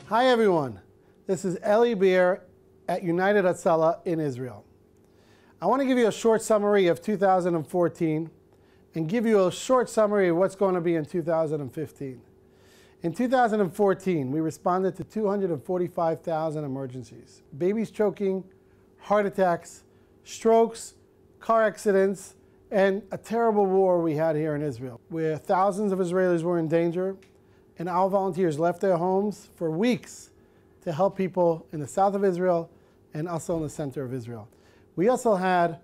Hi everyone, this is Eli Beer at United הצלה in Israel. I want to give you a short summary of 2014 and give you a short summary of what's going to be in 2015. In 2014, we responded to 245,000 emergencies. Babies choking, heart attacks, strokes, car accidents, and a terrible war we had here in Israel, where thousands of Israelis were in danger, and our volunteers left their homes for weeks to help people in the south of Israel and also in the center of Israel. We also had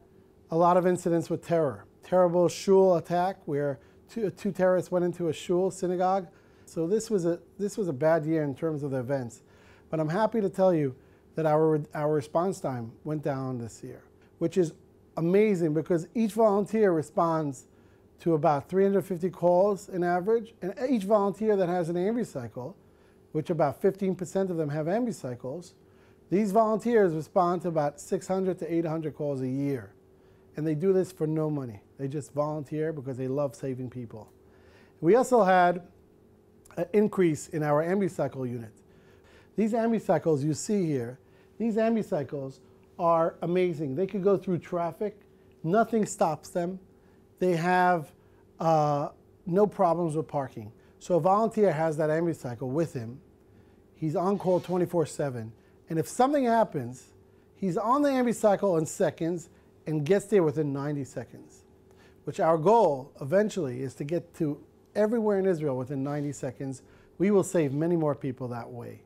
a lot of incidents with terror. Terrible shul attack where two terrorists went into a shul, synagogue. So this was a bad year in terms of the events. But I'm happy to tell you that our response time went down this year, which is amazing because each volunteer responds to about 350 calls in average, and each volunteer that has an ambucycle, which about 15% of them have ambucycles, these volunteers respond to about 600 to 800 calls a year. And they do this for no money. They just volunteer because they love saving people. We also had an increase in our ambucycle unit. These ambucycles you see here, these ambucycles are amazing. They could go through traffic. Nothing stops them. They have no problems with parking. So a volunteer has that ambucycle with him. He's on call 24/7. And if something happens, he's on the ambucycle in seconds and gets there within 90 seconds, which our goal eventually is to get to everywhere in Israel within 90 seconds. We will save many more people that way.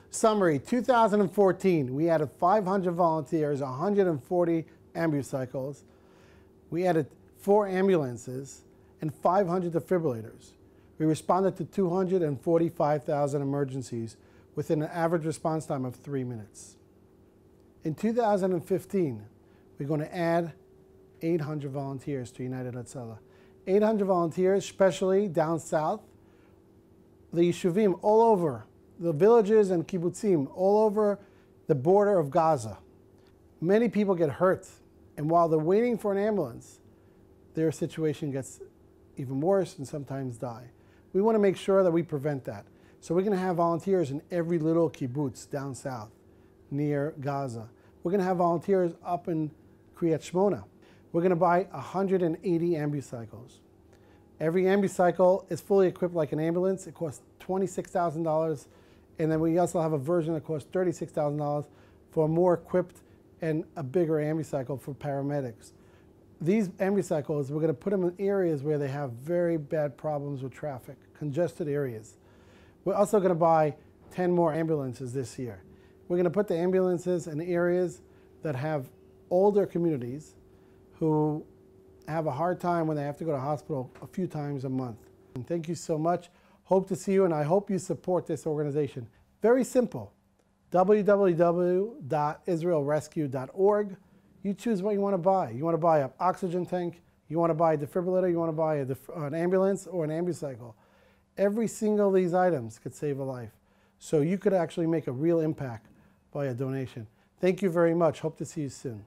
Summary, 2014, we added 500 volunteers, 140 ambucycles. We added 4 ambulances and 500 defibrillators. We responded to 245,000 emergencies within an average response time of 3 minutes. In 2015, we're going to add 800 volunteers to United הצלה. 800 volunteers, especially down south, the yeshuvim all over, the villages and kibbutzim all over the border of Gaza. Many people get hurt, and while they're waiting for an ambulance, their situation gets even worse and sometimes die. We want to make sure that we prevent that. So we're going to have volunteers in every little kibbutz down south near Gaza. We're going to have volunteers up in Kriyat Shmona. We're going to buy 180 ambucycles. Every ambucycle is fully equipped like an ambulance. It costs $26,000. And then we also have a version that costs $36,000 for a more equipped and a bigger ambucycle for paramedics. These ambucycles, we're going to put them in areas where they have very bad problems with traffic, congested areas. We're also going to buy 10 more ambulances this year. We're going to put the ambulances in areas that have older communities who have a hard time when they have to go to hospital a few times a month. And thank you so much. Hope to see you, and I hope you support this organization. Very simple. www.israelrescue.org. You choose what you want to buy. You want to buy an oxygen tank, you want to buy a defibrillator, you want to buy an ambulance or an ambucycle. Every single of these items could save a life. So you could actually make a real impact by a donation. Thank you very much. Hope to see you soon.